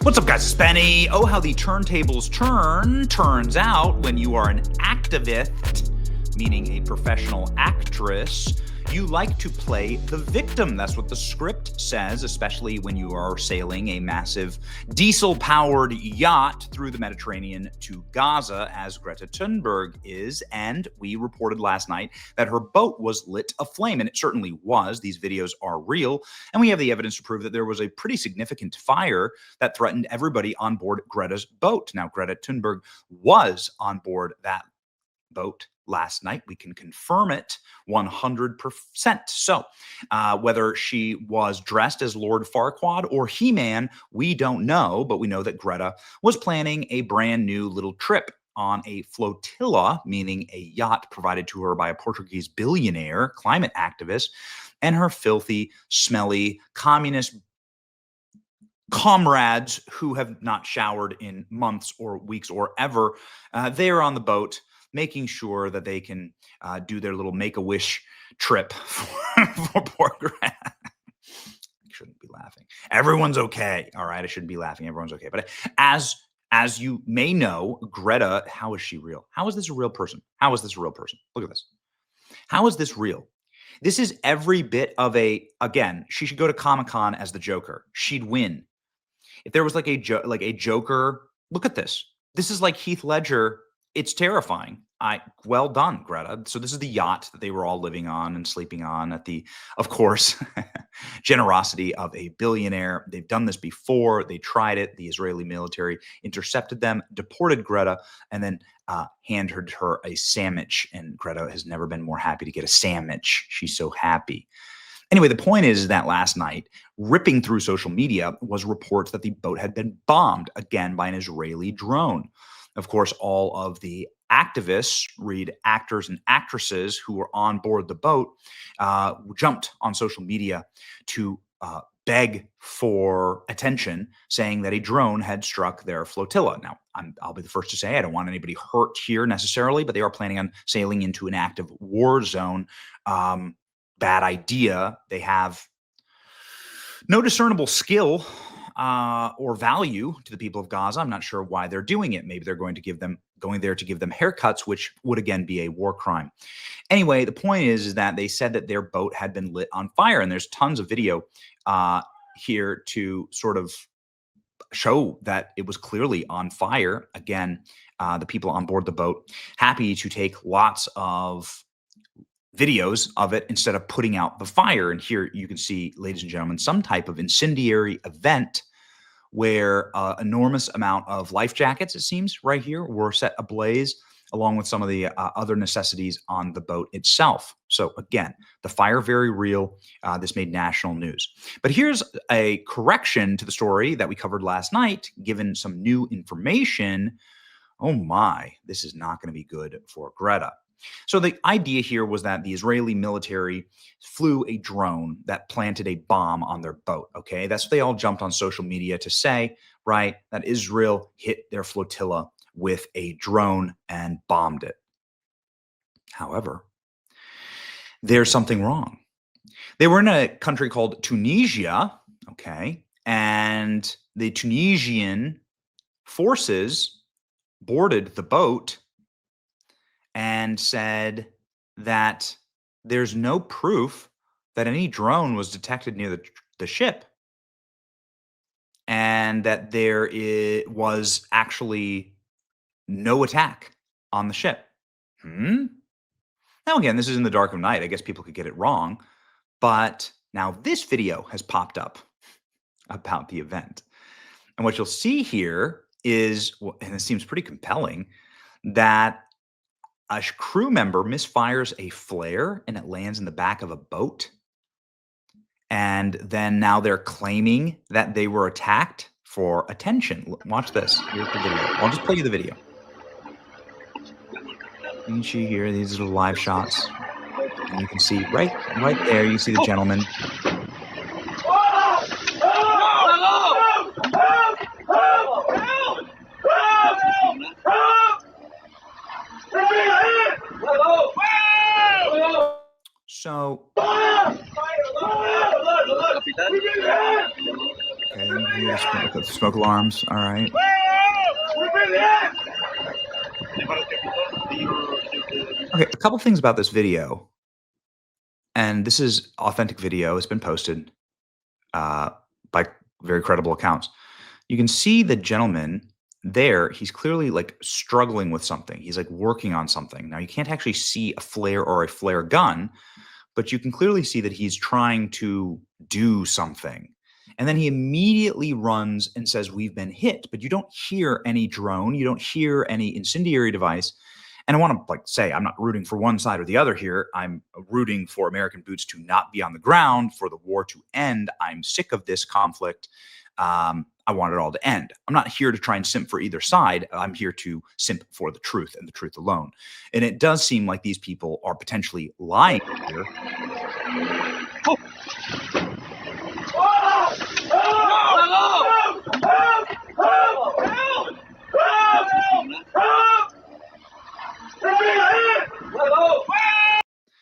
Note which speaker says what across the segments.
Speaker 1: What's up, guys? It's Benny. Oh, how the turntables turn. Turns out when you are an activist, meaning a professional actress, you like to play the victim. That's what the script says, especially when you are sailing a massive diesel-powered yacht through the Mediterranean to Gaza, as Greta Thunberg is. And we reported last night that her boat was lit aflame, and it certainly was. These videos are real, and we have the evidence to prove that there was a pretty significant fire that threatened everybody on board Greta's boat. Now, Greta Thunberg was on board that boat last night. We can confirm it 100%. So whether she was dressed as Lord Farquaad or He-Man, we don't know, but we know that Greta was planning a brand new little trip on a flotilla, meaning a yacht provided to her by a Portuguese billionaire, climate activist, and her filthy, smelly, communist comrades who have not showered in months or weeks or ever. They're on the boat, making sure that they can do their little Make-A-Wish trip for poor Greta. I shouldn't be laughing. Everyone's okay. All right, I shouldn't be laughing. Everyone's okay. But as you may know, Greta, how is she real? How is this a real person? How is this a real person? Look at this. How is this real? This is every bit of again, she should go to Comic-Con as the Joker. She'd win. If there was like a Joker, look at this. This is like Heath Ledger. It's terrifying. Well done, Greta. So this is the yacht that they were all living on and sleeping on at the, of course, generosity of a billionaire. They've done this before. They tried it. The Israeli military intercepted them, deported Greta, and then handed her a sandwich. And Greta has never been more happy to get a sandwich. She's so happy. Anyway, the point is that last night, ripping through social media was reports that the boat had been bombed again by an Israeli drone. Of course, all of the activists, read actors and actresses who were on board the boat, jumped on social media to beg for attention, saying that a drone had struck their flotilla. Now, I'll be the first to say I don't want anybody hurt here necessarily, but they are planning on sailing into an active war zone. Bad idea. They have no discernible skill or value to the people of Gaza. I'm not sure why they're doing it. Maybe they're going there to give them haircuts, which would again be a war crime. Anyway, the point is that they said that their boat had been lit on fire, and there's tons of video here to sort of show that it was clearly on fire. Again, the people on board the boat happy to take lots of videos of it instead of putting out the fire. And here you can see, ladies and gentlemen, some type of incendiary event where enormous amount of life jackets, it seems, right here, were set ablaze, along with some of the other necessities on the boat itself. So again, the fire, very real. This made national news. But here's a correction to the story that we covered last night, given some new information. Oh my, this is not going to be good for Greta. So the idea here was that the Israeli military flew a drone that planted a bomb on their boat. Okay, that's what they all jumped on social media to say, right? That Israel hit their flotilla with a drone and bombed it. However, there's something wrong. They were in a country called Tunisia, okay, and the Tunisian forces boarded the boat and said that there's no proof that any drone was detected near the ship, and that there was actually no attack on the ship. Now, again, this is in the dark of night. I guess people could get it wrong. But now this video has popped up about the event. And what you'll see here is, and it seems pretty compelling, that a crew member misfires a flare and it lands in the back of a boat. And then now they're claiming that they were attacked for attention. Watch this. Here's the video. I'll just play you the video. You can see here, these are the live shots. And you can see right there, you see the gentleman. So Okay, you hear the smoke alarms. All right. Okay, a couple things about this video, and this is authentic video. It's been posted uh, by very credible accounts. You can see the gentleman there. He's clearly like struggling with something. He's like working on something. Now you can't actually see a flare or a flare gun, but you can clearly see that he's trying to do something. And then he immediately runs and says, "We've been hit," but you don't hear any drone. You don't hear any incendiary device. And I want to like say, I'm not rooting for one side or the other here. I'm rooting for American boots to not be on the ground, for the war to end. I'm sick of this conflict. I want it all to end. I'm not here to try and simp for either side. I'm here to simp for the truth and the truth alone. And it does seem like these people are potentially lying here.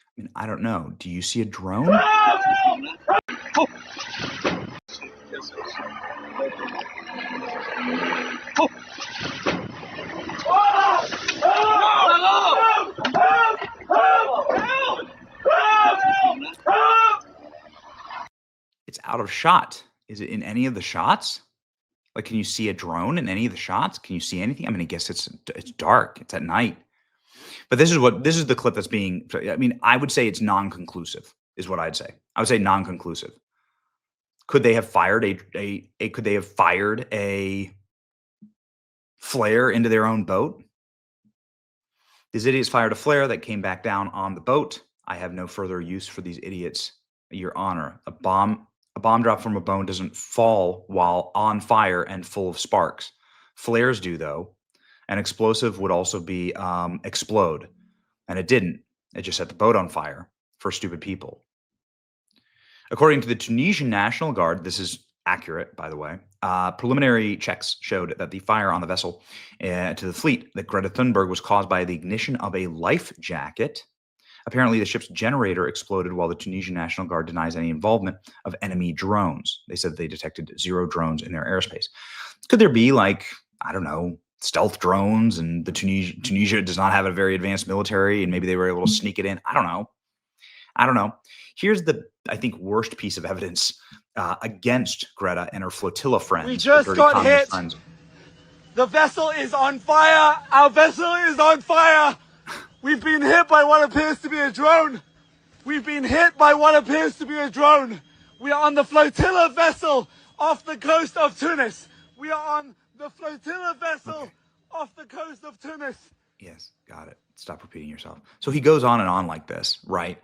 Speaker 1: I mean, I don't know. Do you see a drone? It's out of shot. Is it in any of the shots? Like, can you see a drone in any of the shots? Can you see anything? I mean, I guess it's dark. It's at night. But this is the clip that's being. I mean, I would say it's non-conclusive. Is what I'd say. I would say non-conclusive. Could they have fired could they have fired a flare into their own boat? These idiots fired a flare that came back down on the boat. I have no further use for these idiots, Your Honor. A bomb drop from a boat doesn't fall while on fire and full of sparks. Flares do, though. An explosive would also be explode, and it didn't. It just set the boat on fire for stupid people. According to the Tunisian National Guard, this is accurate, by the way, preliminary checks showed that the fire on the vessel to the fleet that Greta Thunberg was caused by the ignition of a life jacket. Apparently, the ship's generator exploded while the Tunisian National Guard denies any involvement of enemy drones. They said they detected 0 drones in their airspace. Could there be, like, I don't know, stealth drones, and the Tunisia does not have a very advanced military, and maybe they were able to sneak it in? I don't know. Here's the, I think, worst piece of evidence against Greta and her flotilla friends.
Speaker 2: We just got hit.
Speaker 1: Friends.
Speaker 2: The vessel is on fire. Our vessel is on fire. We've been hit by what appears to be a drone. We've been hit by what appears to be a drone. We are on the flotilla vessel off the coast of Tunis. We are on the flotilla vessel off the coast of Tunis.
Speaker 1: Yes, got it. Stop repeating yourself. So he goes on and on like this, right?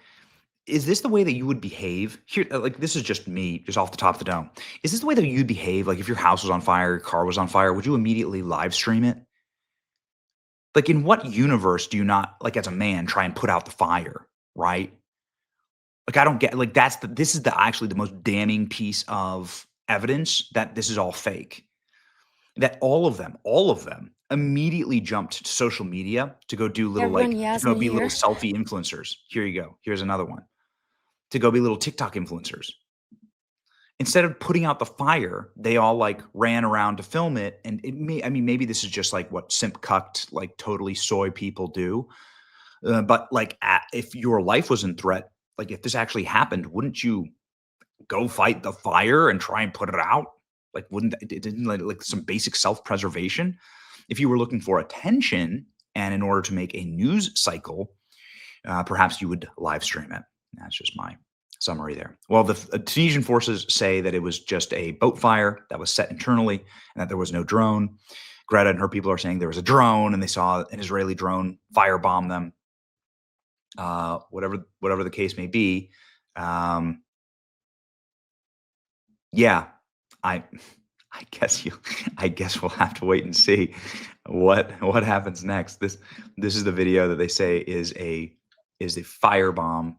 Speaker 1: Is this the way that you would behave? Here, like, this is just me, just off the top of the dome. Is this the way that you'd behave? Like, if your house was on fire, your car was on fire, would you immediately live stream it? Like, in what universe do you not, like, as a man, try and put out the fire, right? Like, I don't get, like, this is actually the most damning piece of evidence that this is all fake. That all of them immediately jumped to social media to go do little, like, to go be little selfie influencers. Here you go. Here's another one. To go be little TikTok influencers. Instead of putting out the fire, they all like ran around to film it. And maybe this is just like what simp cucked, like totally soy people do. But like, if your life was in threat, like if this actually happened, wouldn't you go fight the fire and try and put it out? Like, didn't like some basic self-preservation? If you were looking for attention and in order to make a news cycle, perhaps you would live stream it. That's just my summary there. Well, the Tunisian forces say that it was just a boat fire that was set internally and that there was no drone. Greta and her people are saying there was a drone and they saw an Israeli drone firebomb them. Whatever the case may be. Yeah, I guess we'll have to wait and see what happens next. This is the video that they say is a firebomb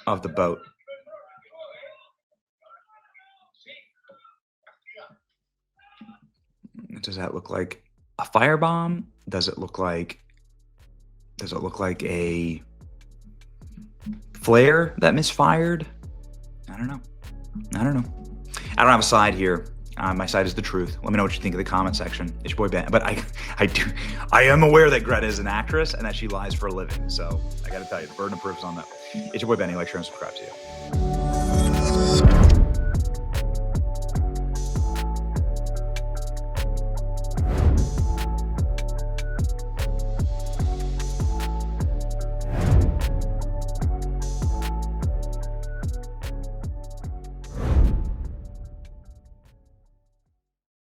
Speaker 1: of the boat. Does that look like a firebomb? Does it look like a flare that misfired? I don't know. I don't know. I don't have a side here. My side is the truth. Let me know what you think in the comment section. It's your boy Ben. But I am aware that Greta is an actress and that she lies for a living. So I got to tell you, the burden of proof is on them. It's your boy Benny. Like, share, and subscribe to you.